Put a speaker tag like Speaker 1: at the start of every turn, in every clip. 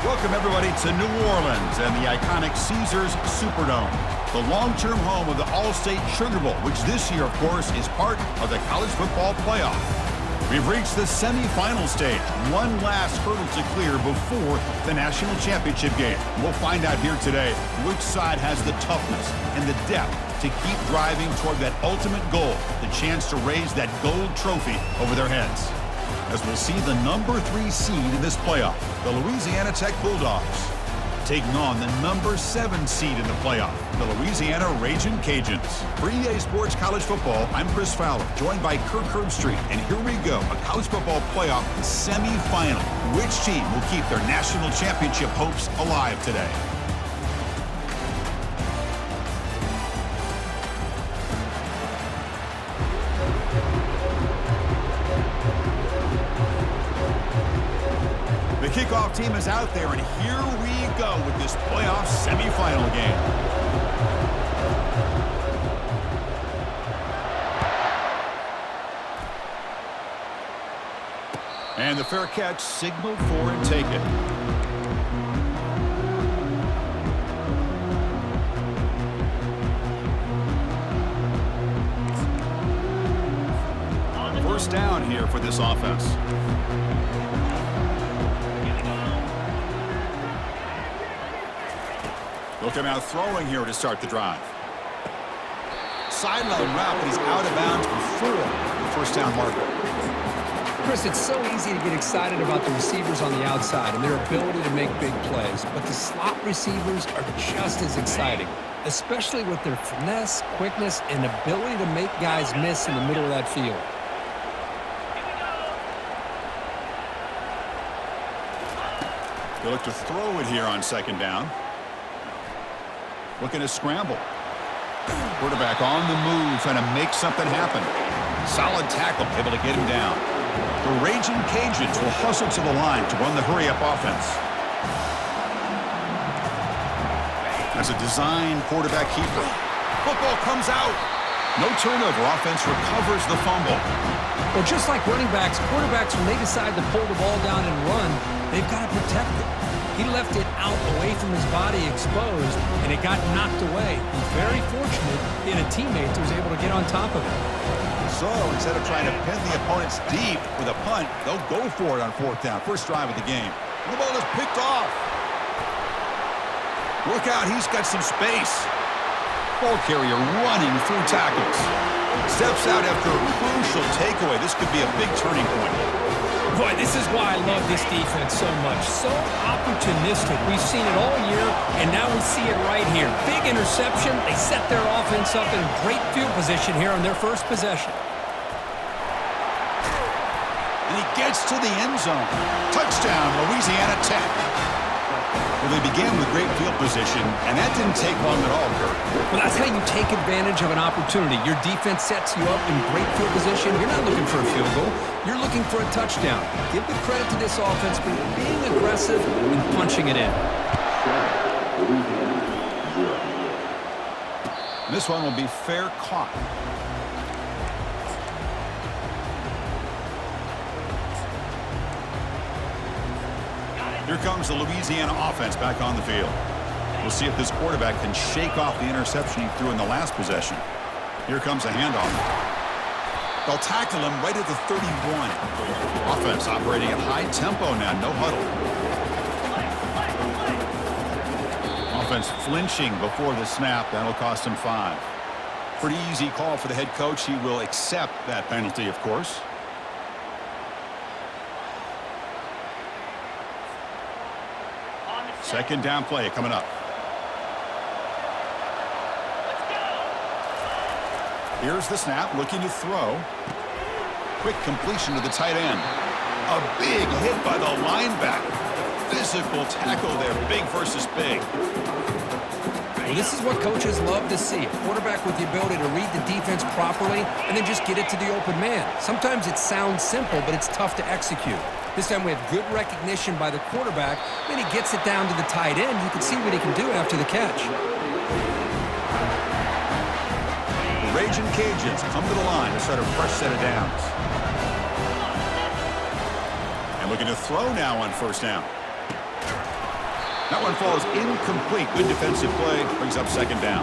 Speaker 1: Welcome, everybody, to New Orleans and the iconic Caesars Superdome, the long-term home of the All-State Sugar Bowl, which this year, of course, is part of the college football playoff. We've reached the semifinal stage, one last hurdle to clear before the national championship game. We'll find out here today which side has the toughness and the depth to keep driving toward that ultimate goal, the chance to raise that gold trophy over their heads. As we'll see the number 3 seed in this playoff, the Louisiana Tech Bulldogs, taking on the number 7 seed in the playoff, the Louisiana Ragin' Cajuns. For EA Sports College Football, I'm Chris Fowler, joined by Kirk Herbstreit, and here we go, a college football playoff semifinal. Which team will keep their national championship hopes alive today? The kickoff team is out there, and here we go with this playoff semifinal game. And the fair catch signaled for and taken. First down here for this offense. They'll come out throwing here to start the drive. Sideline route, but he's out of bounds before the first down marker.
Speaker 2: Chris, it's so easy to get excited about the receivers on the outside and their ability to make big plays, but the slot receivers are just as exciting, especially with their finesse, quickness, and ability to make guys miss in the middle of that field.
Speaker 1: They look to throw it here on second down. Looking to scramble. Quarterback on the move, trying to make something happen. Solid tackle, able to get him down. The Ragin' Cajuns will hustle to the line to run the hurry-up offense. As a design quarterback keeper. Football comes out. No turnover. Offense recovers the fumble.
Speaker 2: Well, just like running backs, quarterbacks, when they decide to pull the ball down and run, they've got to protect it. He left it out away from his body exposed, and it got knocked away. He's very fortunate he had a teammate who was able to get on top of it.
Speaker 1: So instead of trying to pin the opponents deep with a punt, they'll go for it on fourth down. First drive of the game. The ball is picked off. Look out, he's got some space. Ball carrier running through tackles. Steps out after a crucial takeaway. This could be a big turning point.
Speaker 2: Boy, this is why I love this defense so much. So opportunistic. We've seen it all year, and now we see it right here. Big interception. They set their offense up in great field position here on their first possession.
Speaker 1: And he gets to the end zone. Touchdown, Louisiana Tech. Well, they began with great field position, and that didn't take long at all, Kirk.
Speaker 2: Well, that's how you take advantage of an opportunity. Your defense sets you up in great field position. You're not looking for a field goal. You're looking for a touchdown. Give the credit to this offense for being aggressive and punching it in.
Speaker 1: This one will be fair caught. Here comes the Louisiana offense back on the field. We'll see if this quarterback can shake off the interception he threw in the last possession. Here comes a handoff. They'll tackle him right at the 31. Offense operating at high tempo now, no huddle. Offense flinching before the snap. That'll cost him 5. Pretty easy call for the head coach. He will accept that penalty, of course. Second down play coming up. Here's the snap, looking to throw. Quick completion to the tight end. A big hit by the linebacker. Physical tackle there, big versus big.
Speaker 2: Well, this is what coaches love to see. A quarterback with the ability to read the defense properly and then just get it to the open man. Sometimes it sounds simple, but it's tough to execute. This time we have good recognition by the quarterback. Then he gets it down to the tight end. You can see what he can do after the catch.
Speaker 1: The Ragin' Cajuns come to the line to start a fresh set of downs. And looking to throw now on first down. That one falls incomplete. Good defensive play. Brings up second down.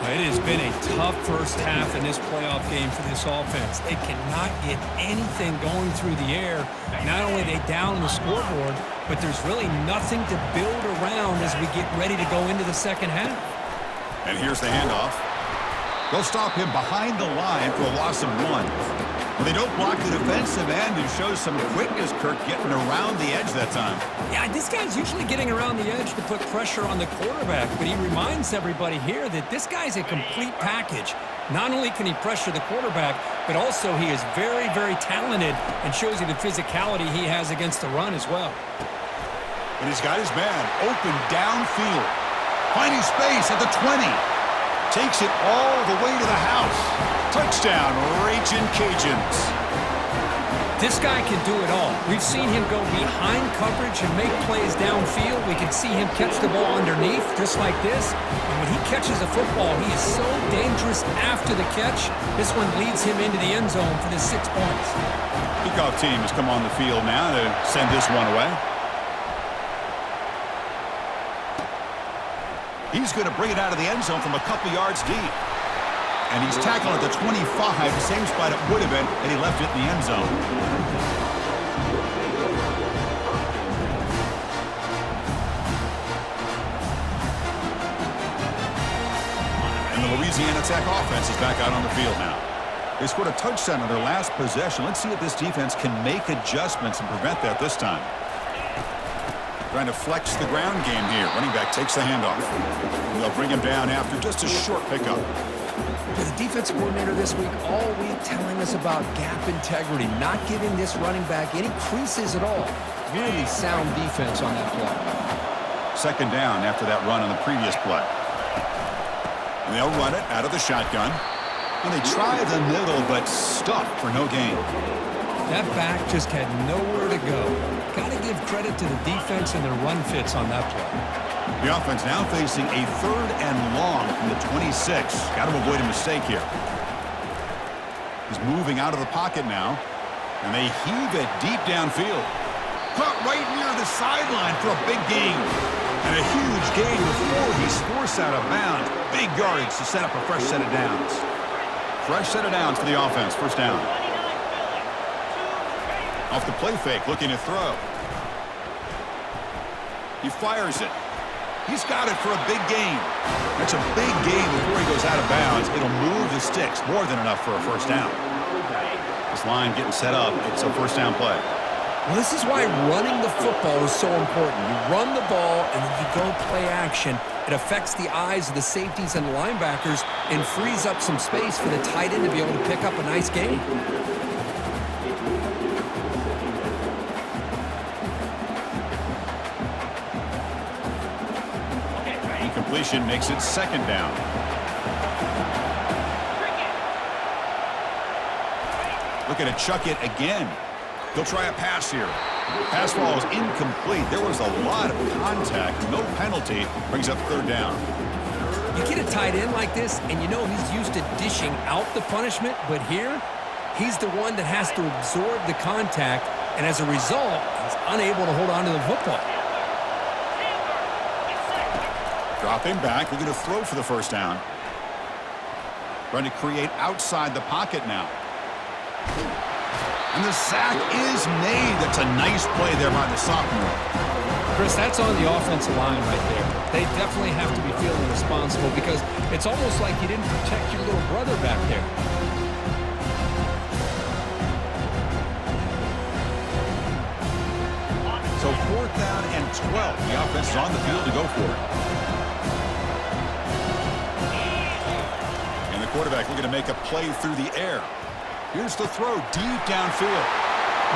Speaker 2: It has been a tough first half in this playoff game for this offense. They cannot get anything going through the air. Not only are they down on the scoreboard, but there's really nothing to build around as we get ready to go into the second half.
Speaker 1: And here's the handoff. They'll stop him behind the line for a loss of 1. Well, they don't block the defensive end and show some quickness, Kirk, getting around the edge that time.
Speaker 2: Yeah, this guy's usually getting around the edge to put pressure on the quarterback, but he reminds everybody here that this guy's a complete package. Not only can he pressure the quarterback, but also he is very, very talented and shows you the physicality he has against the run as well.
Speaker 1: And he's got his man open downfield. Finding space at the 20. Takes it all the way to the house. Touchdown, Ragin' Cajuns.
Speaker 2: This guy can do it all. We've seen him go behind coverage and make plays downfield. We can see him catch the ball underneath, just like this. And when he catches a football, he is so dangerous after the catch. This one leads him into the end zone for the 6 points.
Speaker 1: Kickoff team has come on the field now to send this one away. He's going to bring it out of the end zone from a couple yards deep. And he's tackled at the 25, the same spot it would have been had he left it in the end zone. And the Louisiana Tech offense is back out on the field now. They scored a touchdown on their last possession. Let's see if this defense can make adjustments and prevent that this time. Trying to flex the ground game here. Running back takes the handoff. They'll bring him down after just a short pickup.
Speaker 2: The defensive coordinator this week all week telling us about gap integrity, not giving this running back any creases at all. Really sound defense on that play.
Speaker 1: Second down after that run on the previous play. And they'll run it out of the shotgun. And they try the middle, but stuffed for no gain.
Speaker 2: That back just had nowhere to go. Got to give credit to the defense and their run fits on that play.
Speaker 1: The offense now facing a 3rd and long from the 26. Got to avoid a mistake here. He's moving out of the pocket now. And they heave it deep downfield. Caught right near the sideline for a big gain. And a huge gain before he's forced out of bounds. Big yards to set up a fresh set of downs. Fresh set of downs for the offense. First down. Off the play fake, looking to throw. He fires it. He's got it for a big gain. That's a big gain before he goes out of bounds. It'll move the sticks. More than enough for a first down. This line getting set up. It's a first down play.
Speaker 2: Well, this is why running the football is so important. You run the ball and then you go play action. It affects the eyes of the safeties and the linebackers and frees up some space for the tight end to be able to pick up a nice gain.
Speaker 1: Completion makes it second down. Looking to chuck it again. He'll try a pass here. Pass ball is incomplete. There was a lot of contact. No penalty. Brings up third down.
Speaker 2: You get a tight end like this, and you know he's used to dishing out the punishment, but here, he's the one that has to absorb the contact, and as a result, he's unable to hold on to the football.
Speaker 1: Dropping back, looking to throw for the first down. Trying to create outside the pocket now. And the sack is made. That's a nice play there by the sophomore.
Speaker 2: Chris, that's on the offensive line right there. They definitely have to be feeling responsible because it's almost like you didn't protect your little brother back there.
Speaker 1: So 4th down and 12. The offense is on the field to go for it. Quarterback looking to make a play through the air. Here's the throw deep downfield.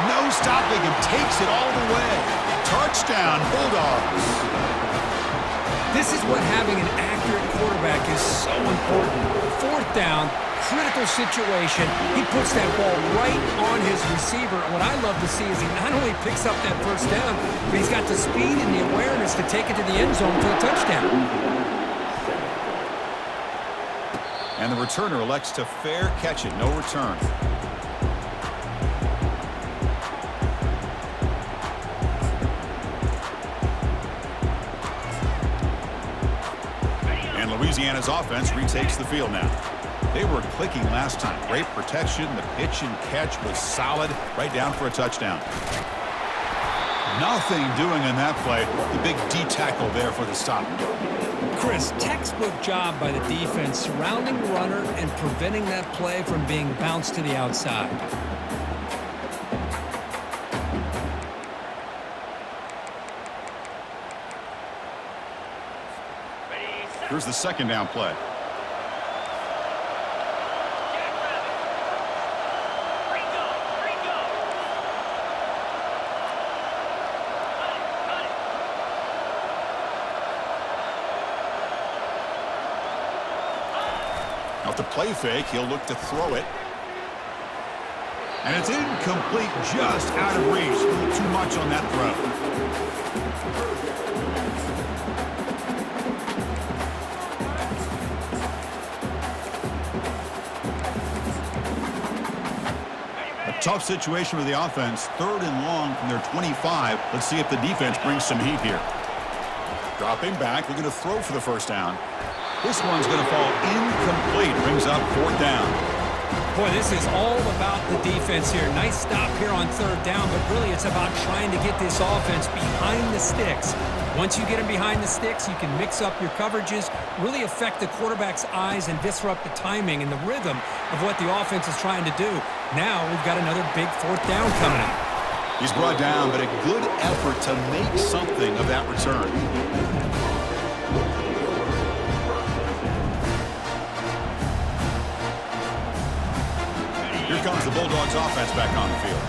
Speaker 1: No stopping him. Takes it all the way. Touchdown, Bulldogs.
Speaker 2: This is what having an accurate quarterback is so important. 4th down, critical situation. He puts that ball right on his receiver. And what I love to see is he not only picks up that first down, but he's got the speed and the awareness to take it to the end zone for a touchdown.
Speaker 1: And the returner elects to fair catch it. No return. Louisiana's offense retakes the field now. They were clicking last time. Great protection. The pitch and catch was solid. Right down for a touchdown. Nothing doing in that play. The big D tackle there for the stop.
Speaker 2: Chris, textbook job by the defense surrounding the runner and preventing that play from being bounced to the outside.
Speaker 1: Here's the second down play. Off the play fake, he'll look to throw it. And it's incomplete, just out of reach. A little too much on that throw. Tough situation for the offense. 3rd and long from their 25. Let's see if the defense brings some heat here. Dropping back, looking to throw for the first down. This one's going to fall incomplete. Brings up 4th down.
Speaker 2: Boy, this is all about the defense here. Nice stop here on 3rd down, but really it's about trying to get this offense behind the sticks. Once you get them behind the sticks, you can mix up your coverages, really affect the quarterback's eyes and disrupt the timing and the rhythm of what the offense is trying to do. Now we've got another big 4th down coming up.
Speaker 1: He's brought down, but a good effort to make something of that return. Here comes the Bulldogs offense back on the field.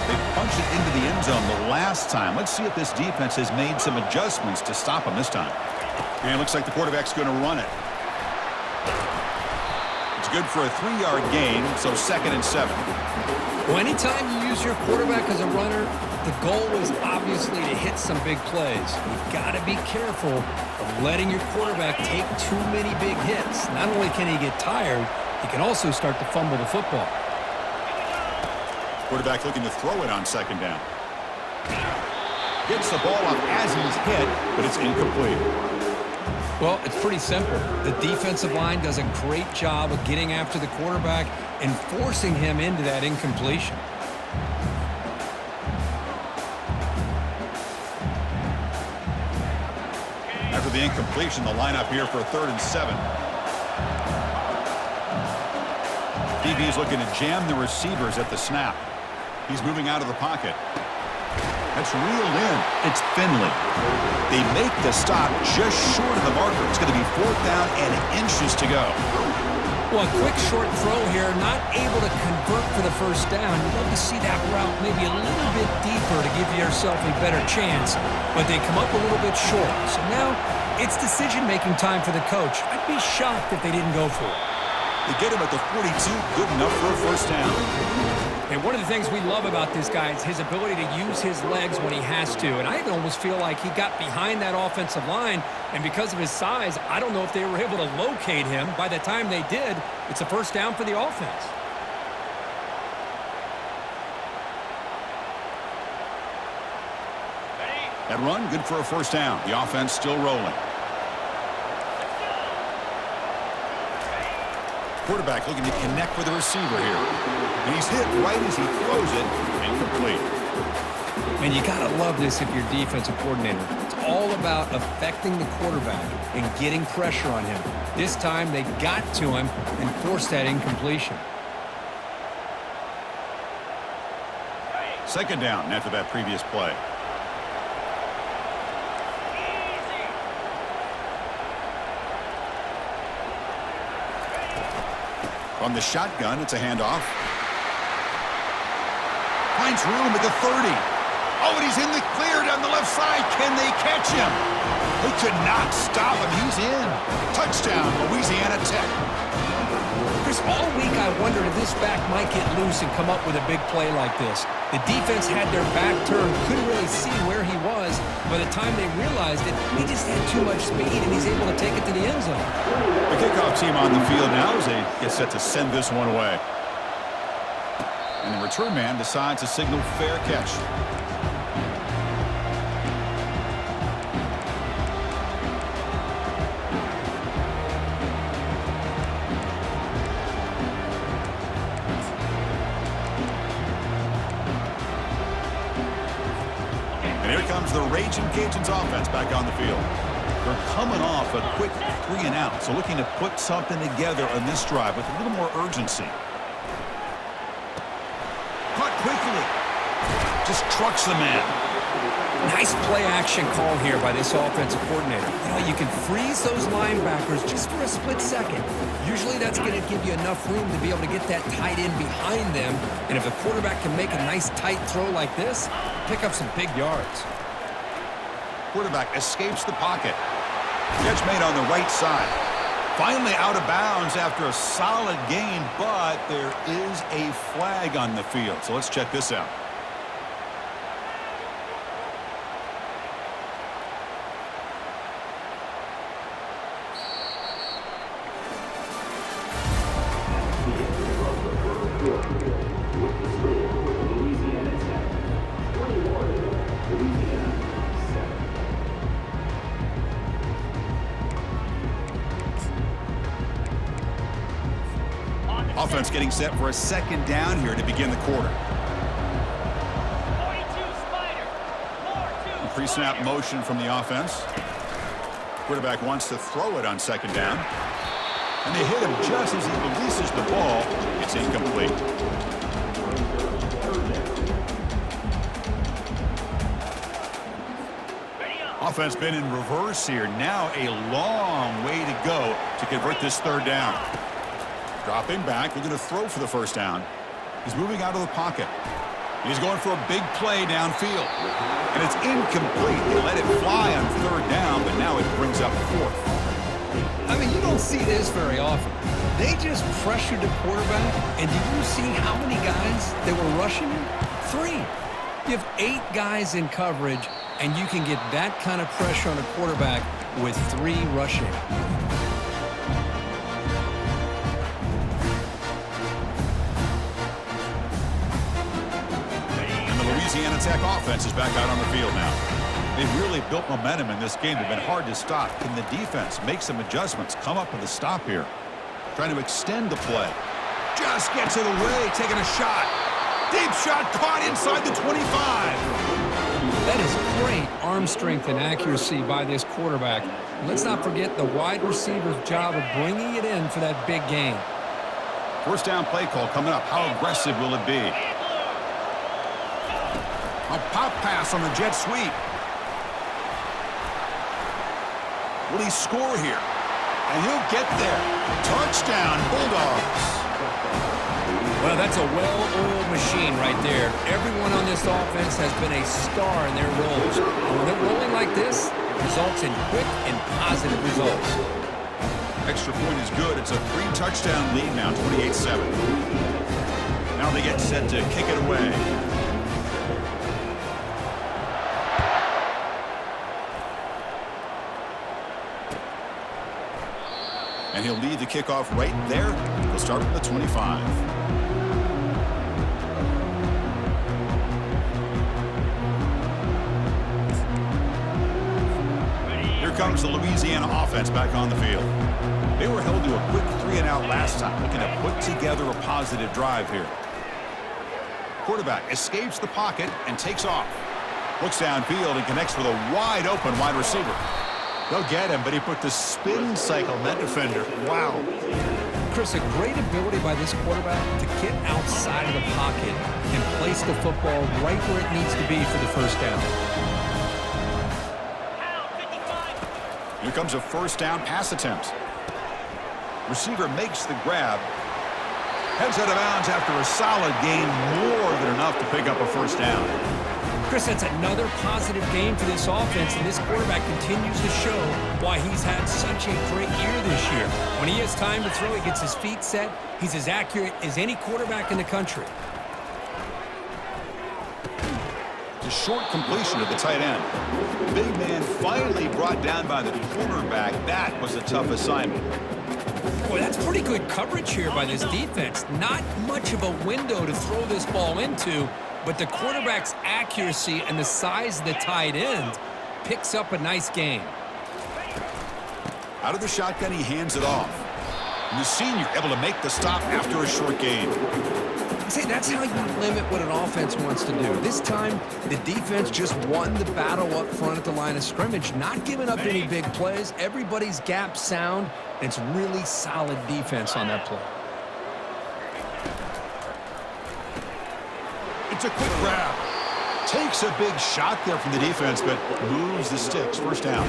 Speaker 1: They punched it into the end zone the last time. Let's see if this defense has made some adjustments to stop them this time. And it looks like the quarterback's going to run it. It's good for a 3-yard gain, so 2nd and 7.
Speaker 2: Well, anytime you use your quarterback as a runner, the goal is obviously to hit some big plays. You've got to be careful of letting your quarterback take too many big hits. Not only can he get tired, he can also start to fumble the football.
Speaker 1: Quarterback looking to throw it on 2nd down. Gets the ball off as he's hit, but it's incomplete.
Speaker 2: Well, it's pretty simple. The defensive line does a great job of getting after the quarterback and forcing him into that incompletion.
Speaker 1: After the incompletion, the lineup here for a 3rd and 7. DB is looking to jam the receivers at the snap. He's moving out of the pocket. That's reeled in. It's Finley. They make the stop just short of the marker. It's going to be 4th down and inches to go.
Speaker 2: Well, a quick short throw here, not able to convert for the first down. You'd love to see that route maybe a little bit deeper to give yourself a better chance, but they come up a little bit short. So now it's decision-making time for the coach. I'd be shocked if they didn't go for it.
Speaker 1: They get him at the 42, good enough for a first down.
Speaker 2: And one of the things we love about this guy is his ability to use his legs when he has to. And I almost feel like he got behind that offensive line, and because of his size, I don't know if they were able to locate him. By the time they did, it's a first down for the offense.
Speaker 1: That run, good for a first down. The offense still rolling. Quarterback looking to connect with the receiver here. And he's hit right as he throws it. Incomplete.
Speaker 2: And you got to love this if you're defensive coordinator. It's all about affecting the quarterback and getting pressure on him. This time they got to him and forced that incompletion.
Speaker 1: 2nd down after that previous play. From the shotgun, it's a handoff. Finds room at the 30. Oh, and he's in the clear down the left side. Can they catch him? They could not stop him. He's in. Touchdown, Louisiana Tech.
Speaker 2: Chris, all week I wondered if this back might get loose and come up with a big play like this. The defense had their back turned, couldn't really see where he was. By the time they realized it, he just had too much speed, and he's able to take it to the end zone.
Speaker 1: The kickoff team on the field now as they get set to send this one away. And the return man decides to signal fair catch. the Raging Cajuns offense back on the field. They're coming off a quick 3-and-out, so looking to put something together on this drive with a little more urgency. Caught quickly. Just trucks the man.
Speaker 2: Nice play-action call here by this offensive coordinator. You know, you can freeze those linebackers just for a split second. Usually that's going to give you enough room to be able to get that tight end behind them. And if the quarterback can make a nice tight throw like this, pick up some big yards.
Speaker 1: Quarterback escapes the pocket. Catch made on the right side. Finally out of bounds after a solid gain, but there is a flag on the field. So let's check this out. Offense getting set for a second down here to begin the quarter. Pre-snap motion from the offense. Quarterback wants to throw it on second down. And they hit him just as he releases the ball. It's incomplete. Offense been in reverse here. Now a long way to go to convert this third down. Dropping back, looking to throw for the first down. He's moving out of the pocket. He's going for a big play downfield. And it's incomplete. They let it fly on third down, but now it brings up fourth.
Speaker 2: I mean, you don't see this very often. They just pressured the quarterback, and did you see how many guys they were rushing him? 3. You have 8 guys in coverage, and you can get that kind of pressure on a quarterback with 3 rushing.
Speaker 1: Louisiana Tech offense is back out on the field now. They've really built momentum in this game. They've been hard to stop. Can the defense make some adjustments, come up with a stop here? Trying to extend the play. Just gets it away, taking a shot. Deep shot caught inside the 25.
Speaker 2: That is great arm strength and accuracy by this quarterback. Let's not forget the wide receiver's job of bringing it in for that big gain.
Speaker 1: First down play call coming up. How aggressive will it be? A pop pass on the jet sweep. Will he score here? And he'll get there. Touchdown, Bulldogs.
Speaker 2: Well, that's a well-oiled machine right there. Everyone on this offense has been a star in their roles. And when they're rolling like this, it results in quick and positive results.
Speaker 1: Extra point is good. It's a 3-touchdown lead now, 28-7. Now they get set to kick it away. And he'll lead the kickoff right there. He'll start from the 25. Here comes the Louisiana offense back on the field. They were held to a quick 3-and-out last time, looking to put together a positive drive here. Quarterback escapes the pocket and takes off. Looks downfield and connects with a wide-open wide receiver. They'll get him, but he put the spin cycle on that defender. Wow.
Speaker 2: Chris, a great ability by this quarterback to get outside of the pocket and place the football right where it needs to be for the first down.
Speaker 1: Here comes a first down pass attempt. Receiver makes the grab. Heads out of bounds after a solid gain, more than enough to pick up a first down.
Speaker 2: Chris, that's another positive game for this offense, and this quarterback continues to show why he's had such a great year this year. When he has time to throw, he gets his feet set. He's as accurate as any quarterback in the country.
Speaker 1: The short completion of the tight end. Big man finally brought down by the cornerback. That was a tough assignment.
Speaker 2: Boy, that's pretty good coverage here by this defense. Not much of a window to throw this ball into, but the quarterback's accuracy and the size of the tight end picks up a nice gain.
Speaker 1: Out of the shotgun, he hands it off. And the senior able to make the stop after a short gain.
Speaker 2: See, that's how you limit what an offense wants to do. This time, the defense just won the battle up front at the line of scrimmage, not giving up any big plays. Everybody's gap sound. It's really solid defense on that play.
Speaker 1: It's a quick grab. Takes a big shot there from the defense, but moves the sticks. First down.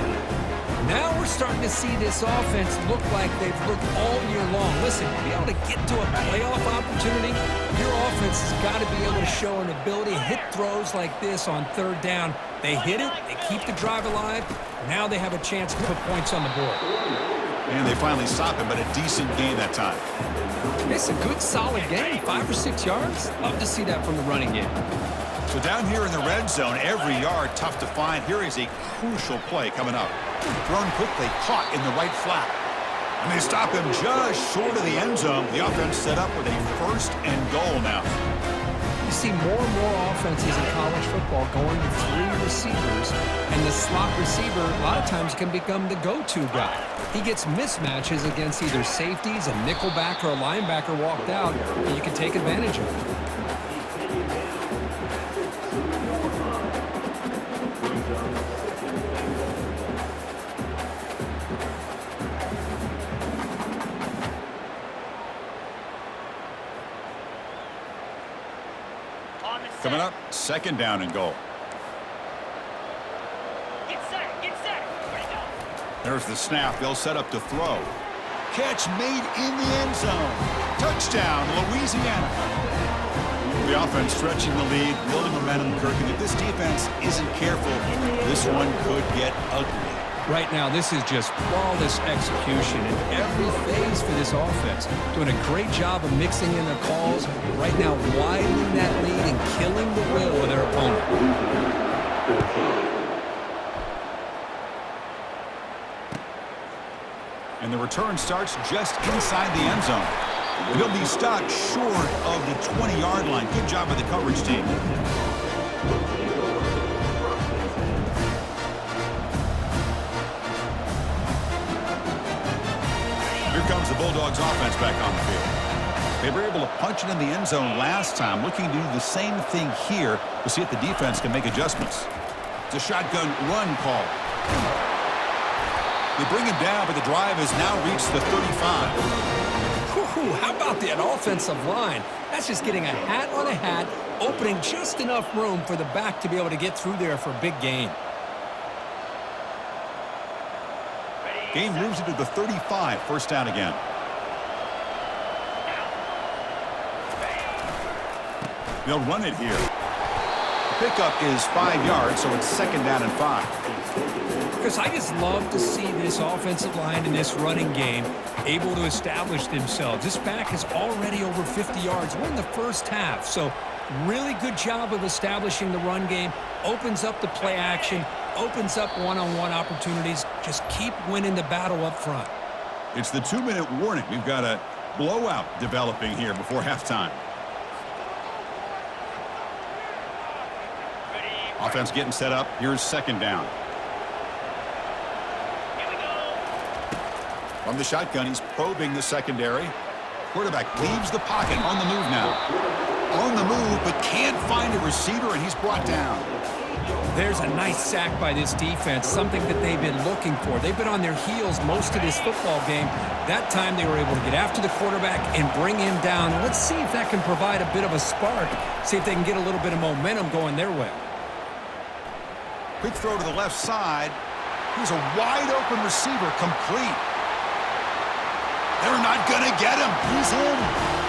Speaker 2: Now we're starting to see this offense look like they've looked all year long. Listen, to be able to get to a playoff opportunity, your offense has got to be able to show an ability to hit throws like this on third down. They hit it, they keep the drive alive. Now they have a chance to put points on the board.
Speaker 1: And they finally stop him, but a decent gain that time.
Speaker 2: It's a good, solid game, 5 or 6 yards. Love to see that from the running game.
Speaker 1: So down here in the red zone, every yard tough to find. Here is a crucial play coming up. Thrown quickly, caught in the right flat. And they stop him just short of the end zone. The offense set up with a 1st and goal now.
Speaker 2: You see more and more offenses in college football going to 3 receivers, and the slot receiver a lot of times can become the go-to guy. He gets mismatches against either safeties, a nickelback, or a linebacker walked out, and you can take advantage of it.
Speaker 1: Coming up, 2nd down and goal.
Speaker 3: Get set. Ready to go.
Speaker 1: There's the snap. They'll set up to throw. Catch made in the end zone. Touchdown, Louisiana. The offense stretching the lead, building momentum, Kirk. And if this defense isn't careful, this one could get ugly.
Speaker 2: Right now, this is just flawless execution in every phase for this offense. Doing a great job of mixing in their calls. Right now, widening that lead and killing the will of their opponent.
Speaker 1: And the return starts just inside the end zone. They'll be stopped short of the 20-yard line. Good job by the coverage team. Here comes the Bulldogs offense back on the field. They were able to punch it in the end zone last time, looking to do the same thing here to see if the defense can make adjustments. It's a shotgun run call. They bring him down, but the drive has now reached the 35.
Speaker 2: Whew, how about that offensive line? That's just getting a hat on a hat, opening just enough room for the back to be able to get through there for a big gain.
Speaker 1: Game moves into the 35. First down again. They'll run it here. The pickup is 5 yards, so it's 2nd down and 5.
Speaker 2: Because I just love to see this offensive line in this running game able to establish themselves. This back is already over 50 yards. We're in the first half, so really good job of establishing the run game. Opens up the play action, opens up one-on-one opportunities. Just keep winning the battle up front.
Speaker 1: It's the 2-minute warning. We've got a blowout developing here before halftime. Offense getting set up. Here's 2nd down. From the shotgun, he's probing the secondary. Quarterback leaves the pocket, on the move now. On the move, but can't find a receiver, and he's brought down.
Speaker 2: There's a nice sack by this defense, something that they've been looking for. They've been on their heels most of this football game. That time they were able to get after the quarterback and bring him down. Let's see if that can provide a bit of a spark, see if they can get a little bit of momentum going their way.
Speaker 1: Quick throw to the left side. Here's a wide-open receiver, complete. They're not going to get him. He's in.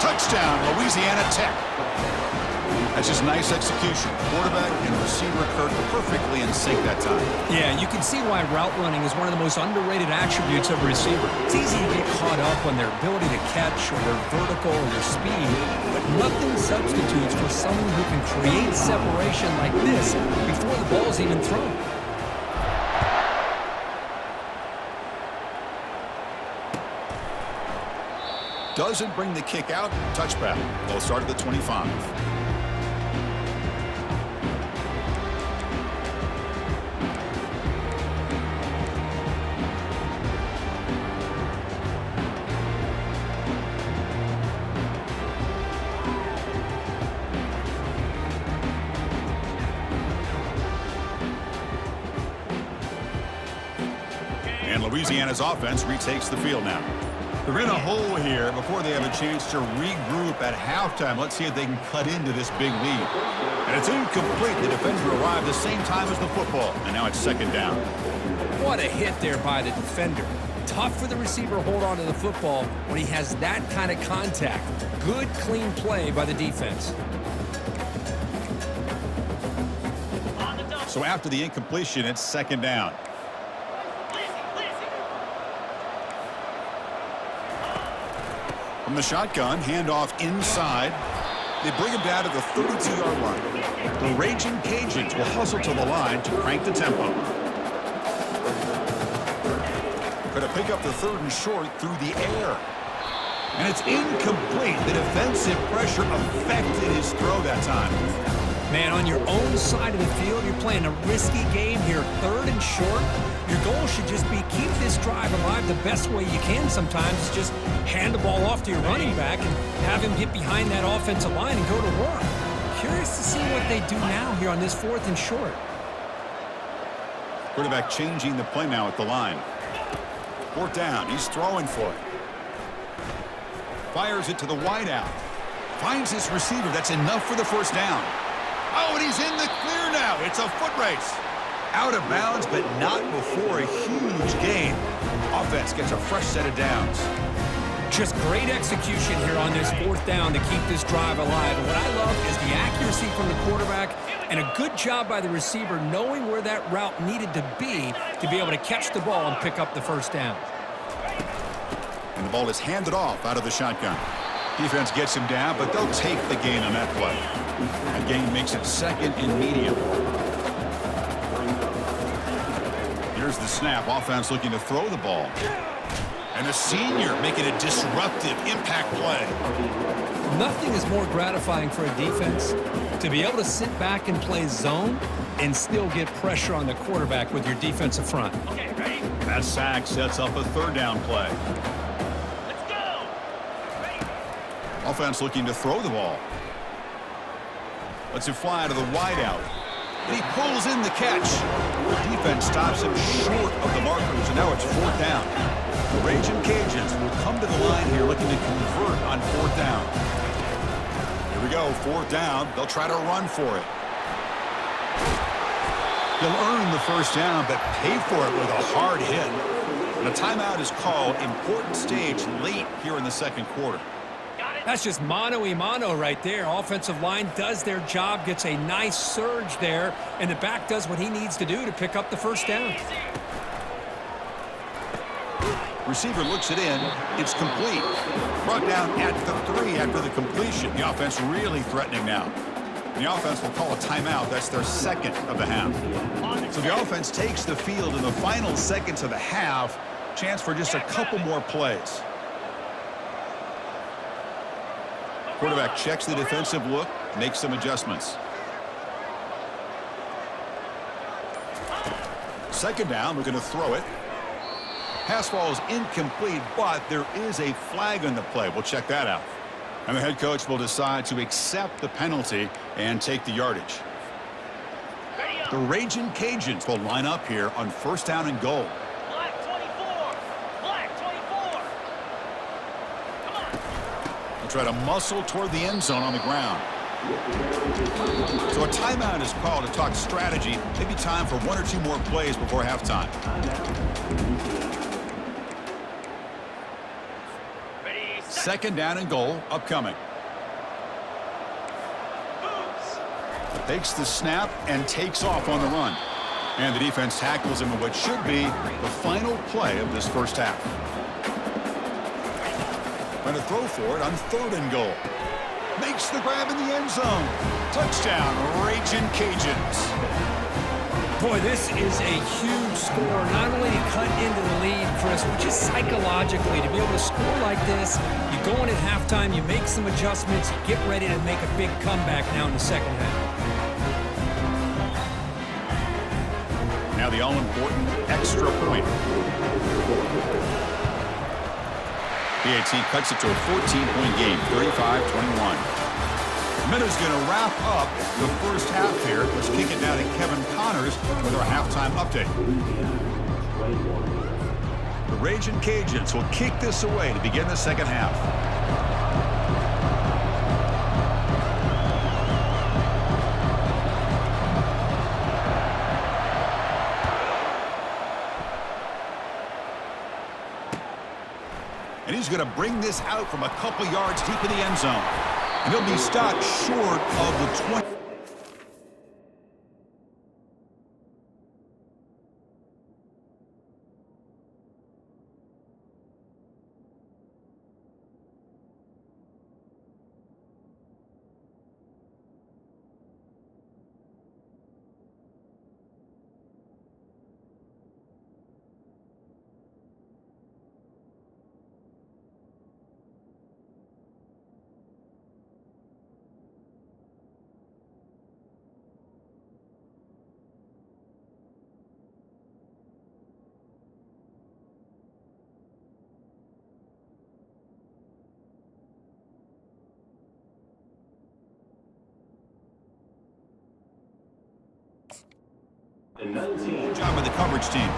Speaker 1: Touchdown, Louisiana Tech. That's just nice execution. Quarterback and receiver, Kirk, perfectly in sync that time.
Speaker 2: Yeah, you can see why route running is one of the most underrated attributes of a receiver. It's easy to get caught up on their ability to catch or their vertical or their speed, but nothing substitutes for someone who can create separation like this before the ball's even thrown.
Speaker 1: Doesn't bring the kick out. Touchback. They'll start at the 25. Louisiana's offense retakes the field now. They're in a hole here before they have a chance to regroup at halftime. Let's see if they can cut into this big lead. And it's incomplete. The defender arrived the same time as the football, and now it's second down.
Speaker 2: What a hit there by the defender. Tough for the receiver to hold on to the football when he has that kind of contact. Good, clean play by the defense.
Speaker 1: So after the incompletion, it's second down. From the shotgun, handoff inside. They bring him down to the 32-yard line. The Raging Cajuns will hustle to the line to crank the tempo. Going to pick up the third and short through the air. And it's incomplete. The defensive pressure affected his throw that time.
Speaker 2: Man, on your own side of the field, you're playing a risky game here, third and short. Your goal should just be keep this drive alive the best way you can sometimes. Just hand the ball off to your running back and have him get behind that offensive line and go to work. Curious to see what they do now here on this fourth and short.
Speaker 1: Quarterback changing the play now at the line. Fourth down, he's throwing for it. Fires it to the wideout. Finds his receiver, that's enough for the first down. Oh, and he's in the clear now. It's a foot race. Out of bounds, but not before a huge gain. Offense gets a fresh set of downs.
Speaker 2: Just great execution here on this fourth down to keep this drive alive. And what I love is the accuracy from the quarterback and a good job by the receiver knowing where that route needed to be able to catch the ball and pick up the first down.
Speaker 1: And the ball is handed off out of the shotgun. Defense gets him down, but they'll take the gain on that play. That gain makes it second and medium. Here's the snap. Offense looking to throw the ball. And the senior making a disruptive impact play.
Speaker 2: Nothing is more gratifying for a defense to be able to sit back and play zone and still get pressure on the quarterback with your defensive front.
Speaker 3: Okay, ready?
Speaker 1: That sack sets up a third down play.
Speaker 3: Let's go. Ready?
Speaker 1: Offense looking to throw the ball. Lets it fly to the wideout. And he pulls in the catch. The defense stops him short of the markers, and now it's fourth down. The Raging Cajuns will come to the line here looking to convert on fourth down. Here we go, fourth down. They'll try to run for it. They'll earn the first down, but pay for it with a hard hit. And a timeout is called. Important stage late here in the second quarter.
Speaker 2: That's just mano-a-mano right there. Offensive line does their job, gets a nice surge there, and the back does what he needs to do to pick up the first down.
Speaker 1: Receiver looks it in. It's complete. Brought down at the 3 after the completion. The offense really threatening now. The offense will call a timeout. That's their second of the half. So the offense takes the field in the final seconds of the half. Chance for just a couple more plays. Quarterback checks the defensive look, makes some adjustments. Second down, we're going to throw it. Pass ball is incomplete, but there is a flag on the play. We'll check that out. And the head coach will decide to accept the penalty and take the yardage. The Raging Cajuns will line up here on first down and goal.
Speaker 3: Black 24. Black 24. Come on.
Speaker 1: They'll try to muscle toward the end zone on the ground. So a timeout is called to talk strategy. Maybe time for one or two more plays before halftime.
Speaker 3: Ready, set.
Speaker 1: Second down and goal upcoming. Takes the snap and takes off on the run. And the defense tackles him in what should be the final play of this first half. Trying to throw for it on third and goal. Makes the grab in the end zone. Touchdown, Raging Cajuns.
Speaker 2: Boy, this is a huge score. Not only to cut into the lead, Chris, but just psychologically to be able to score like this. You go in at halftime, you make some adjustments, you get ready to make a big comeback now in the second half.
Speaker 1: Now the all-important extra point. PAT cuts it to a 14-point game, 35-21. Minutes going to wrap up the first half here. Let's kick it now to Kevin Connors with our halftime update. The Raging Cajuns will kick this away to begin the second half. And he's going to bring this out from a couple yards deep in the end zone. And he'll be stopped short of the 20. Good job by the coverage team.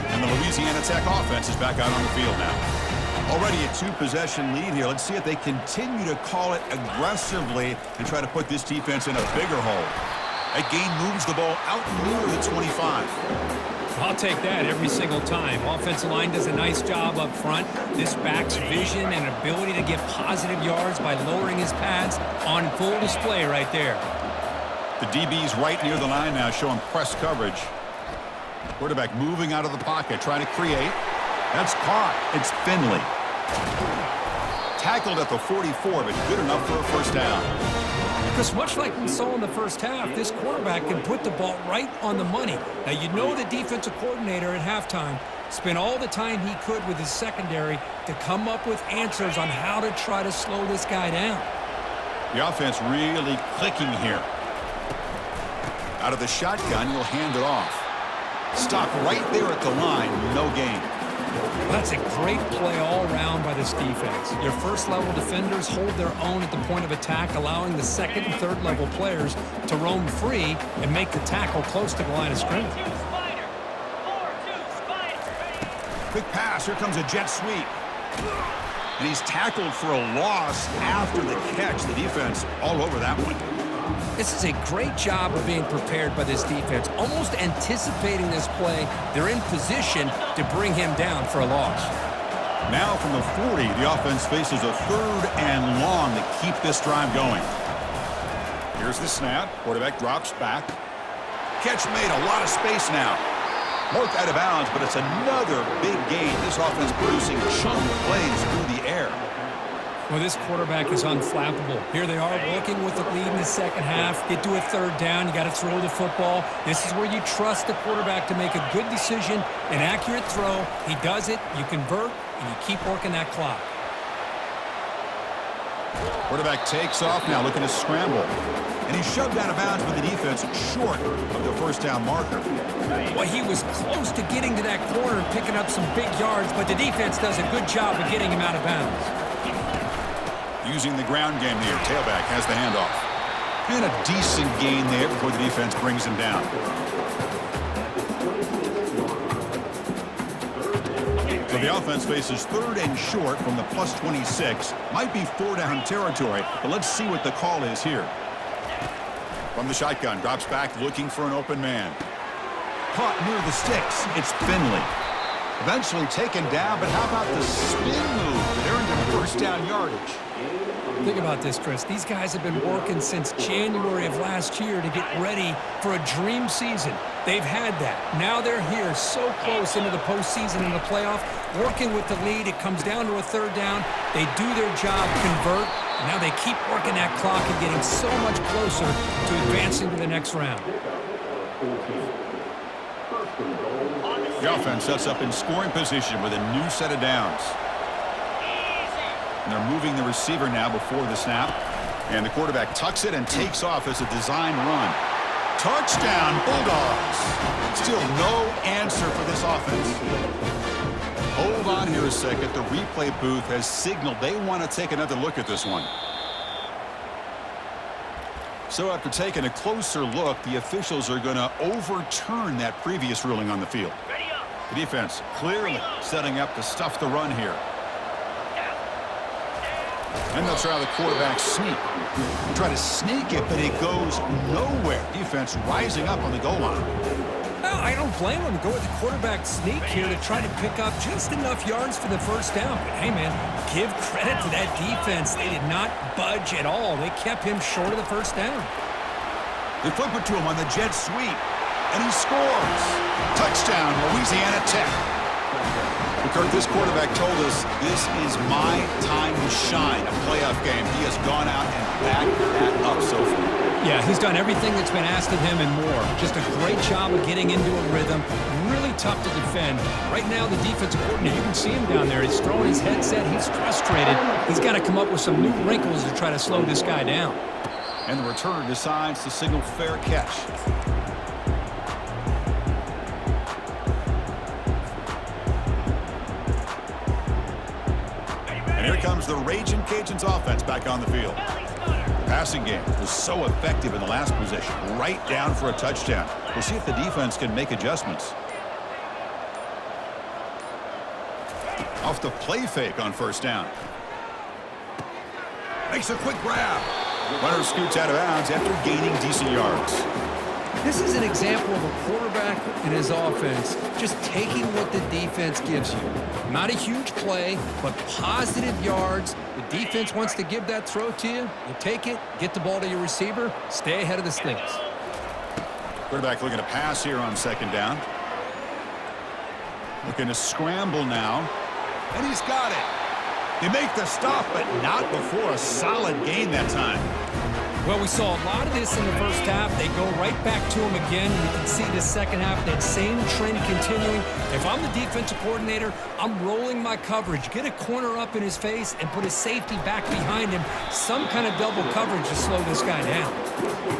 Speaker 1: And the Louisiana Tech offense is back out on the field now. Already a two-possession lead here. Let's see if they continue to call it aggressively and try to put this defense in a bigger hole. That gain moves the ball out near the 25.
Speaker 2: I'll take that every single time. Offensive line does a nice job up front. This back's vision and ability to get positive yards by lowering his pads on full display right there.
Speaker 1: The DB's right near the line now, showing press coverage. Quarterback moving out of the pocket, trying to create. That's caught. It's Finley. Tackled at the 44, but good enough for a first down.
Speaker 2: Because much like we saw in the first half, this quarterback can put the ball right on the money. Now, you know the defensive coordinator at halftime spent all the time he could with his secondary to come up with answers on how to try to slow this guy down.
Speaker 1: The offense really clicking here. Out of the shotgun, he'll hand it off. Stop right there at the line, no gain.
Speaker 2: That's a great play all around by this defense. Your first-level defenders hold their own at the point of attack, allowing the second and third-level players to roam free and make the tackle close to the line of scrimmage.
Speaker 1: Quick pass. Here comes a jet sweep. And he's tackled for a loss after the catch. The defense all over that one.
Speaker 2: This is a great job of being prepared by this defense. Almost anticipating this play, they're in position to bring him down for a loss.
Speaker 1: Now from the 40, the offense faces a third and long to keep this drive going. Here's the snap. Quarterback drops back. Catch made, a lot of space now. Marked out of bounds, but it's another big gain. This offense producing chunk plays through the air.
Speaker 2: Well, this quarterback is unflappable. Here they are working with the lead in the second half. Get to a third down. You got to throw the football. This is where you trust the quarterback to make a good decision, an accurate throw. He does it, you convert, and you keep working that clock.
Speaker 1: Quarterback takes off now, looking to scramble. And he's shoved out of bounds with the defense short of the first down marker.
Speaker 2: Well, he was close to getting to that corner and picking up some big yards, but the defense does a good job of getting him out of bounds.
Speaker 1: Using the ground game here. Tailback has the handoff. And a decent gain there before the defense brings him down. So the offense faces third and short from the plus 26. Might be four-down territory, but let's see what the call is here. From the shotgun, drops back looking for an open man. Caught near the sticks. It's Finley. Eventually taken down, but how about the spin move that earned him first down yardage?
Speaker 2: Think about this, Chris. These guys have been working since January of last year to get ready for a dream season. They've had that. Now they're here so close into the postseason and the playoff, working with the lead. It comes down to a third down. They do their job, convert, and now they keep working that clock and getting so much closer to advancing to the next round.
Speaker 1: The offense sets up in scoring position with a new set of downs. And they're moving the receiver now before the snap. And the quarterback tucks it and takes off as a design run. Touchdown, Bulldogs. Still no answer for this offense. Hold on here a second. The replay booth has signaled they want to take another look at this one. So after taking a closer look, the officials are going to overturn that previous ruling on the field.
Speaker 3: Ready up.
Speaker 1: The defense clearly setting up to stuff the run here. And they'll try the quarterback sneak. They try to sneak it, but it goes nowhere. Defense rising up on the goal line.
Speaker 2: Well, I don't blame them. Go with the quarterback sneak here to try to pick up just enough yards for the first down. But hey, man, give credit to that defense. They did not budge at all. They kept him short of the first down.
Speaker 1: They flip it to him on the jet sweep, and he scores. Touchdown, Louisiana Tech. Kirk, this quarterback told us this is my time to shine, a playoff game. He has gone out and backed that up so far.
Speaker 2: Yeah, he's done everything that's been asked of him and more. Just a great job of getting into a rhythm. Really tough to defend. Right now, the defensive coordinator, you can see him down there. He's throwing his headset. He's frustrated. He's got to come up with some new wrinkles to try to slow this guy down.
Speaker 1: And the return decides to signal fair catch. Here comes the Raging Cajuns offense back on the field. The passing game was so effective in the last possession, right down for a touchdown. We'll see if the defense can make adjustments. Off the play fake on first down. Makes a quick grab. Runner scoots out of bounds after gaining decent yards.
Speaker 2: This is an example of a quarterback and his offense just taking what the defense gives you. Not a huge play, but positive yards. The defense wants to give that throw to you. You take it, get the ball to your receiver, stay ahead of the sticks.
Speaker 1: Quarterback looking to pass here on second down. Looking to scramble now. And he's got it. They make the stop, but not before a solid gain that time.
Speaker 2: Well, we saw a lot of this in the first half. They go right back to him again. We can see the second half, that same trend continuing. If I'm the defensive coordinator, I'm rolling my coverage. Get a corner up in his face and put a safety back behind him. Some kind of double coverage to slow this guy down.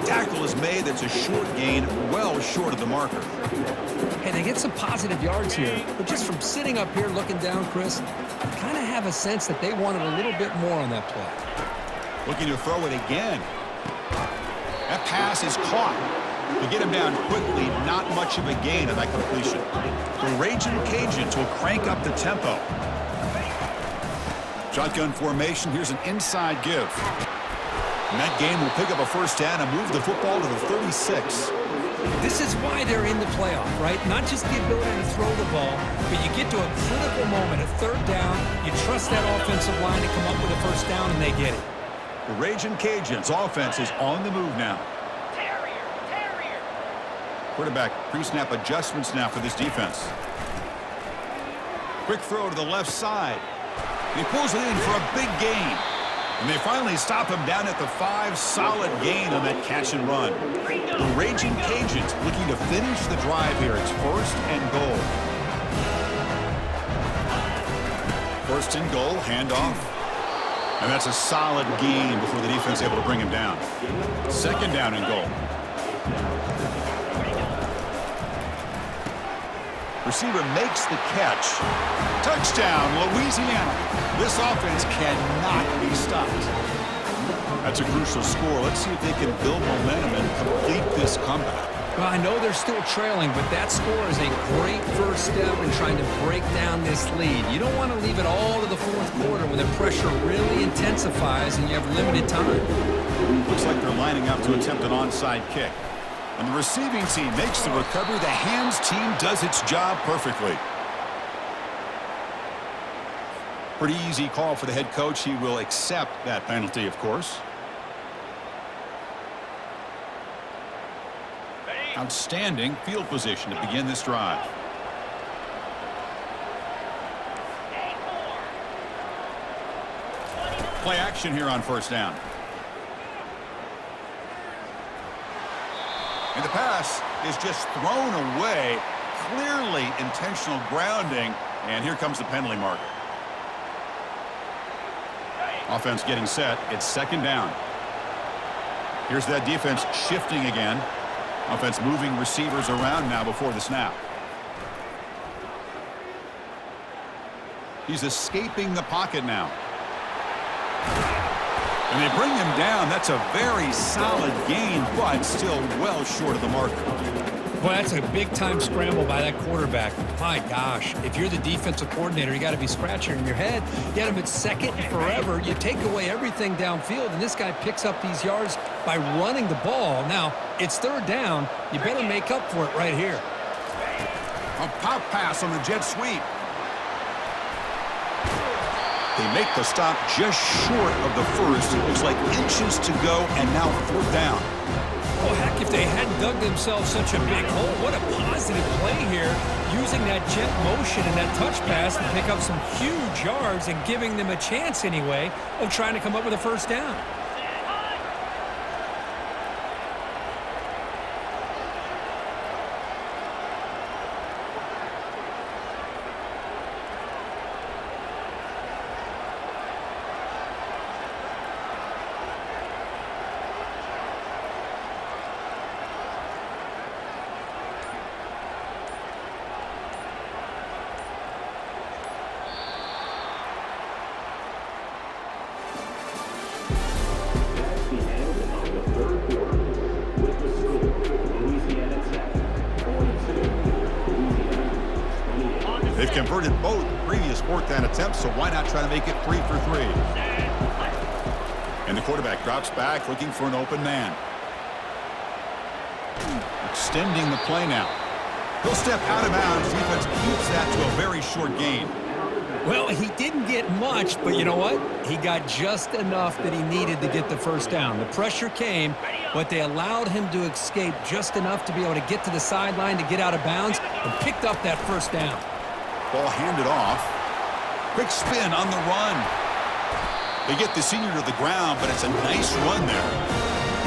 Speaker 1: Tackle is made. That's a short gain, well short of the marker.
Speaker 2: Hey, they get some positive yards here. But just from sitting up here looking down, Chris, I kind of have a sense that they wanted a little bit more on that play.
Speaker 1: Looking to throw it again. That pass is caught. To get him down quickly, not much of a gain on that completion. The Raging Cajuns will crank up the tempo. Shotgun formation. Here's an inside give. And that game will pick up a first down and move the football to the 36.
Speaker 2: This is why they're in the playoff, right? Not just the ability to throw the ball, but you get to a critical moment, a third down. You trust that offensive line to come up with a first down, and they get it.
Speaker 1: The Raging Cajuns offense is on the move now.
Speaker 3: Terrier.
Speaker 1: Quarterback pre-snap adjustments now for this defense. Quick throw to the left side. He pulls it in for a big gain. And they finally stop him down at the 5. Solid gain on that catch and run. The Raging Cajuns looking to finish the drive here. It's first and goal. First and goal, handoff. And that's a solid gain before the defense is able to bring him down. Second down and goal. Receiver makes the catch. Touchdown, Louisiana. This offense cannot be stopped. That's a crucial score. Let's see if they can build momentum and complete this comeback.
Speaker 2: Well, I know they're still trailing, but that score is a great first step in trying to break down this lead. You don't want to leave it all to the fourth quarter when the pressure really intensifies and you have limited time.
Speaker 1: Looks like they're lining up to attempt an onside kick. And the receiving team makes the recovery. The hands team does its job perfectly. Pretty easy call for the head coach. He will accept that penalty, of course. Outstanding field position to begin this drive. Play action here on first down. And the pass is just thrown away. Clearly intentional grounding. And here comes the penalty marker. Offense getting set. It's second down. Here's that defense shifting again. Offense moving receivers around now before the snap. He's escaping the pocket now. And they bring him down. That's a very solid gain, but still well short of the marker.
Speaker 2: Boy, that's a big-time scramble by that quarterback. My gosh, if you're the defensive coordinator, you got to be scratching your head. You had him at second and forever. You take away everything downfield, and this guy picks up these yards by running the ball. Now, it's third down. You better make up for it right here.
Speaker 1: A pop pass on the jet sweep. They make the stop just short of the first. It looks like inches to go, and now fourth down.
Speaker 2: Well, heck, if they hadn't dug themselves such a big hole, what a positive play here, using that jet motion and that touch pass to pick up some huge yards and giving them a chance anyway of trying to come up with a first down.
Speaker 1: They've converted both previous fourth down attempts, so why not try to make it 3 for 3? And the quarterback drops back, looking for an open man. Extending the play now. He'll step out of bounds. Defense keeps that to a very short gain.
Speaker 2: Well, he didn't get much, but you know what? He got just enough that he needed to get the first down. The pressure came, but they allowed him to escape just enough to be able to get to the sideline to get out of bounds and picked up that first down.
Speaker 1: Ball handed off. Quick spin on the run. They get the senior to the ground, but it's a nice run there.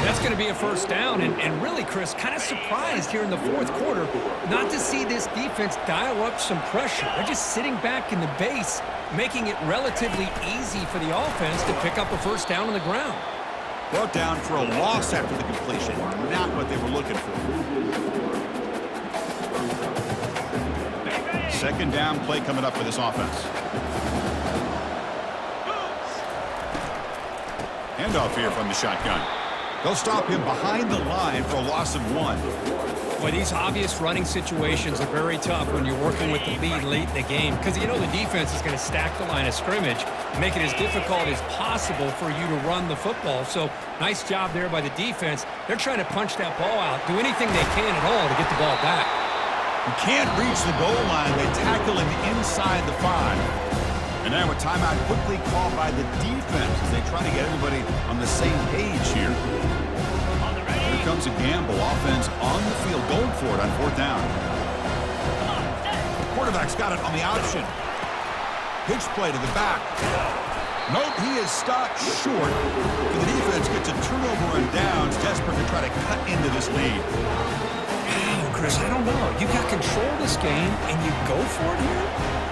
Speaker 2: That's going to be a first down, and really, Chris, kind of surprised here in the fourth quarter not to see this defense dial up some pressure. They're just sitting back in the base, making it relatively easy for the offense to pick up a first down on the ground.
Speaker 1: Brought down for a loss after the completion. Not what they were looking for. Second down play coming up for this offense. Handoff here from the shotgun. They'll stop him behind the line for a loss of 1.
Speaker 2: Boy, these obvious running situations are very tough when you're working with the lead late in the game because you know the defense is going to stack the line of scrimmage, make it as difficult as possible for you to run the football. So nice job there by the defense. They're trying to punch that ball out, do anything they can at all to get the ball back.
Speaker 1: You can't reach the goal line. They tackle him inside the 5. And now a timeout quickly called by the defense as they try to get everybody on the same page here. Here comes a gamble. Offense on the field, going for it on fourth down. Quarterback's got it on the option. Pitch play to the back. Nope, he is stopped short. The defense gets a turnover on downs, desperate to try to cut into this lead.
Speaker 2: Chris, I don't know. You got control of this game, and you go for it here?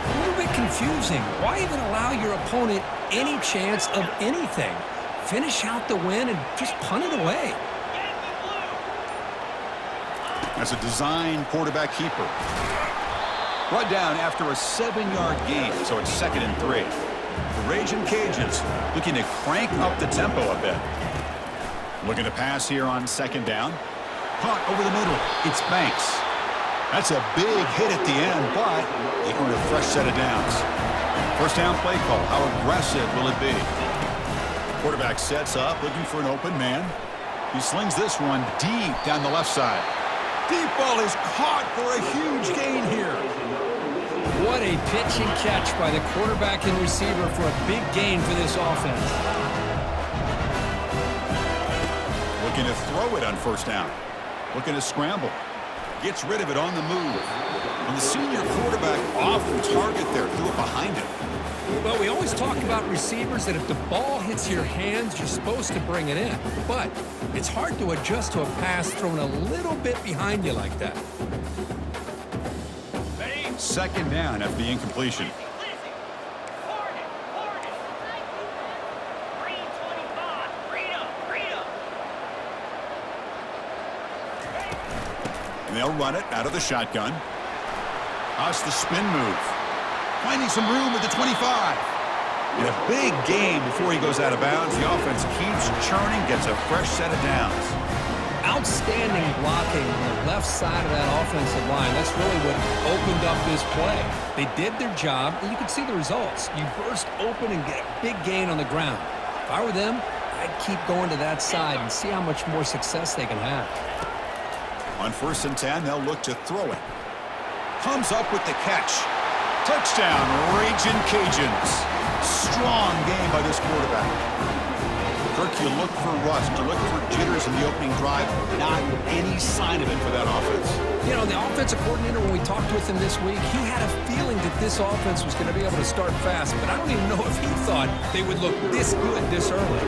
Speaker 2: A little bit confusing. Why even allow your opponent any chance of anything? Finish out the win and just punt it away.
Speaker 1: That's a design quarterback keeper. Brought down after a 7-yard gain, so it's 2nd and 3. The Raging Cajuns looking to crank up the tempo a bit. Looking to pass here on second down. Caught over the middle. It's Banks. That's a big hit at the end, but they earn a fresh set of downs. First down play call. How aggressive will it be? Quarterback sets up, looking for an open man. He slings this one deep down the left side. Deep ball is caught for a huge gain here.
Speaker 2: What a pitch and catch by the quarterback and receiver for a big gain for this offense.
Speaker 1: Looking to throw it on first down. Looking to scramble. Gets rid of it on the move. And the senior quarterback off the target there. Threw it behind him.
Speaker 2: Well, we always talk about receivers that if the ball hits your hands, you're supposed to bring it in. But it's hard to adjust to a pass thrown a little bit behind you like that.
Speaker 1: Second down after the incompletion. And they'll run it out of the shotgun. How's the spin move? Finding some room at the 25. In a big game before he goes out of bounds, the offense keeps churning, gets a fresh set of downs.
Speaker 2: Outstanding blocking on the left side of that offensive line. That's really what opened up this play. They did their job, and you can see the results. You burst open and get a big gain on the ground. If I were them, I'd keep going to that side and see how much more success they can have.
Speaker 1: On 1st and 10, they'll look to throw it. Comes up with the catch. Touchdown, Ragin' Cajuns. Strong game by this quarterback. Kirk, you look for rust, you look for jitters in the opening drive. Not any sign of it for that offense.
Speaker 2: You know, the offensive coordinator, when we talked with him this week, he had a feeling that this offense was going to be able to start fast, but I don't even know if he thought they would look this good this early.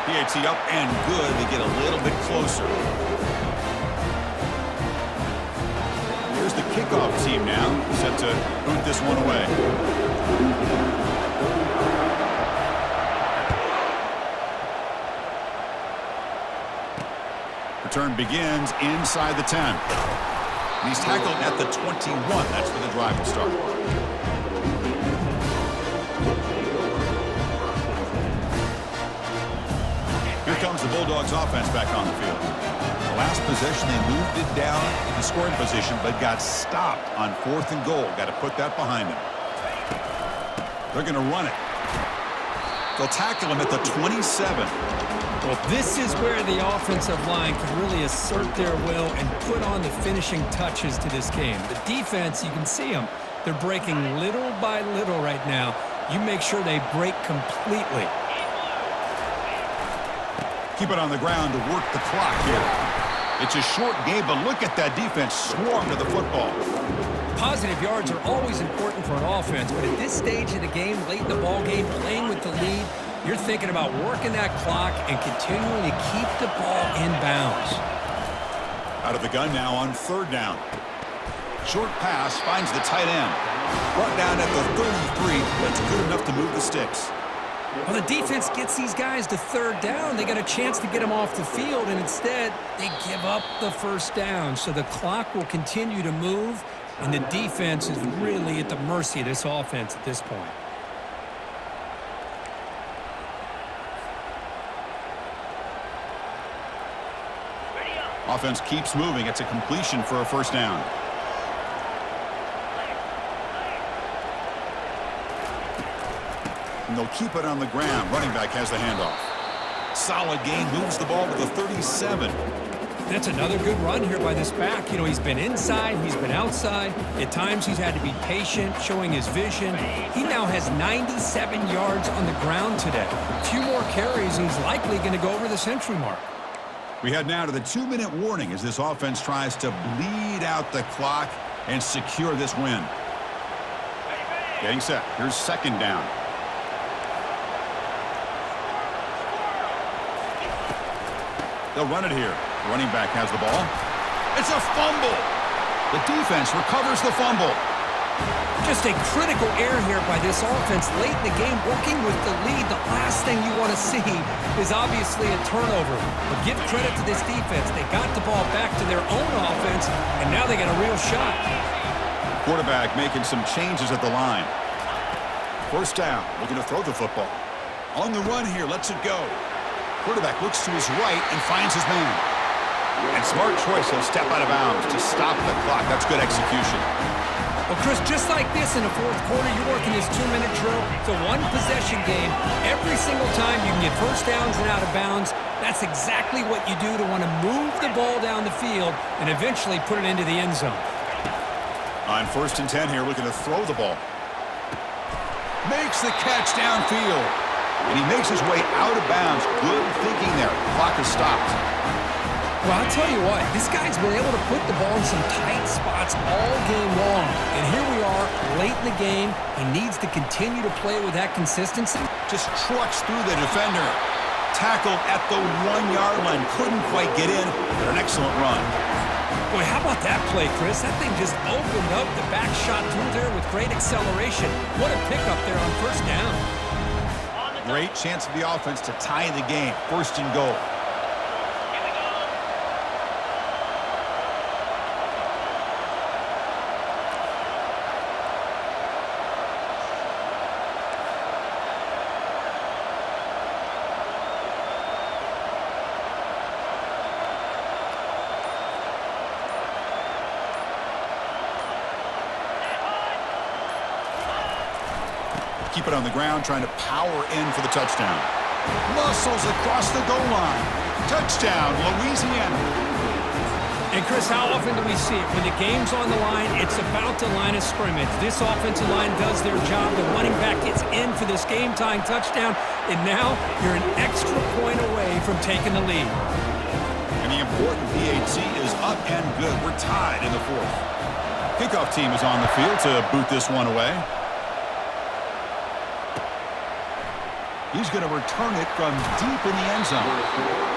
Speaker 1: PAT up and good. They get a little bit closer. Here's the kickoff team now, set to boot this one away. Return begins inside the 10. And he's tackled at the 21. That's where the drive will start. Here comes the Bulldogs offense back on the field. The last possession, they moved it down in the scoring position, but got stopped on 4th and goal. Got to put that behind them. They're going to run it. They'll tackle him at the 27.
Speaker 2: Well, this is where the offensive line can really assert their will and put on the finishing touches to this game. The defense, you can see them. They're breaking little by little right now. You make sure they break completely.
Speaker 1: Keep it on the ground to work the clock here. It's a short game, but look at that defense swarm to the football.
Speaker 2: Positive yards are always important for an offense, but at this stage of the game, late in the ball game, playing with the lead, you're thinking about working that clock and continuing to keep the ball in bounds.
Speaker 1: Out of the gun now on 3rd down. Short pass finds the tight end. Brought down at the 33. That's good enough to move the sticks.
Speaker 2: Well, the defense gets these guys to 3rd down. They got a chance to get them off the field, and instead they give up the 1st down. So the clock will continue to move, and the defense is really at the mercy of this offense at this point.
Speaker 1: Offense keeps moving. It's a completion for a 1st down. And they'll keep it on the ground. Running back has the handoff. Solid gain, moves the ball to the 37.
Speaker 2: That's another good run here by this back. You know, he's been inside, he's been outside. At times he's had to be patient, showing his vision. He now has 97 yards on the ground today. A few more carries, and he's likely going to go over the century mark.
Speaker 1: We head now to the 2-minute warning as this offense tries to bleed out the clock and secure this win. Getting set. Here's 2nd down. They'll run it here. Running back has the ball. It's a fumble. The defense recovers the fumble.
Speaker 2: Just a critical error here by this offense late in the game, working with the lead. The last thing you want to see is obviously a turnover. But give credit to this defense. They got the ball back to their own offense, and now they got a real shot.
Speaker 1: Quarterback making some changes at the line. 1st down, looking to throw the football. On the run here, lets it go. Quarterback looks to his right and finds his man. And smart choice, he'll step out of bounds to stop the clock. That's good execution.
Speaker 2: Well, Chris, just like this in the 4th quarter, you're working this 2-minute drill. It's a one-possession game. Every single time you can get 1st downs and out of bounds, that's exactly what you do to want to move the ball down the field and eventually put it into the end zone.
Speaker 1: On 1st and 10 here, looking to throw the ball. Makes the catch downfield. And he makes his way out of bounds. Good thinking there. Clock is stopped.
Speaker 2: Well, I'll tell you what, this guy's been able to put the ball in some tight spots all game long. And here we are, late in the game. He needs to continue to play with that consistency.
Speaker 1: Just trucks through the defender. Tackled at the 1-yard line. Couldn't quite get in, but an excellent run.
Speaker 2: Boy, how about that play, Chris? That thing just opened up the back shot through there with great acceleration. What a pickup there on 1st down.
Speaker 1: Great chance for the offense to tie the game. 1st and goal. keep it on the ground, trying to power in for the touchdown. Muscles across the goal line. Touchdown, Louisiana.
Speaker 4: And, Chris, how often do we see it? When the game's on the line, it's about the line of scrimmage. This offensive line does their job. The running back gets in for this game-tying touchdown, and now you're an extra point away from taking the lead.
Speaker 1: And the important PAT is up and good. We're tied in the fourth. Kickoff team is on the field to boot this one away. He's going to return it from deep in the end zone.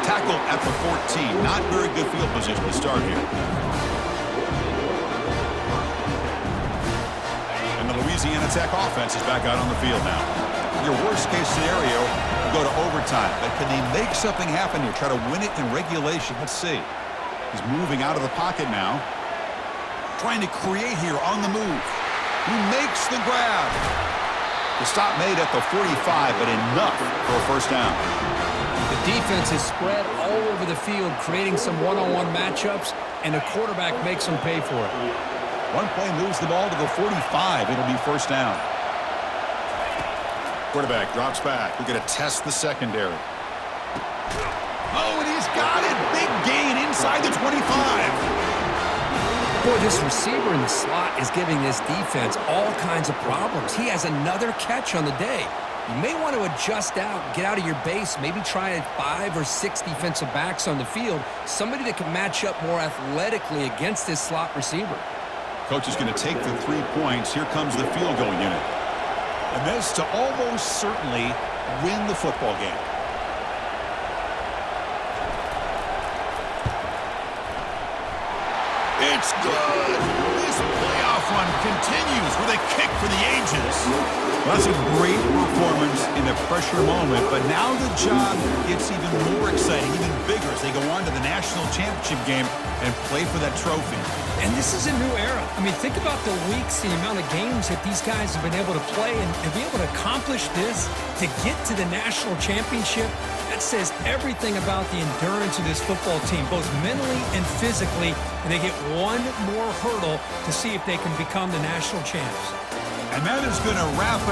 Speaker 1: Tackled at the 14. Not very good field position to start here. And the Louisiana Tech offense is back out on the field now. Your worst-case scenario, you go to overtime. But can they make something happen here? Try to win it in regulation. Let's see. He's moving out of the pocket now. Trying to create here on the move. He makes the grab. The stop made at the 45, but enough for a first down.
Speaker 2: The defense is spread all over the field, creating some one-on-one matchups, and the quarterback makes them pay for it.
Speaker 1: One play moves the ball to the 45. It'll be first down. Quarterback drops back. We're going to test the secondary. Oh, and he's got it. Big gain inside the 25.
Speaker 2: Boy, this receiver in the slot is giving this defense all kinds of problems. He has another catch on the day. You may want to adjust out, get out of your base, maybe try 5 or 6 defensive backs on the field, somebody that can match up more athletically against this slot receiver.
Speaker 1: Coach is going to take the 3 points. Here comes the field goal unit. And this to almost certainly win the football game. It's good. This playoff run continues with a kick for the ages. Well, that's a great performance in a pressure moment, but now the job gets even more exciting, even bigger as they go on to the national championship game and play for that trophy.
Speaker 4: And this is a new era. I mean, think about the weeks, the amount of games that these guys have been able to play, and to be able to accomplish this, to get to the national championship, that says everything about the endurance of this football team, both mentally and physically, and they get one more hurdle to see if they can become the national champs.
Speaker 1: And that is going to wrap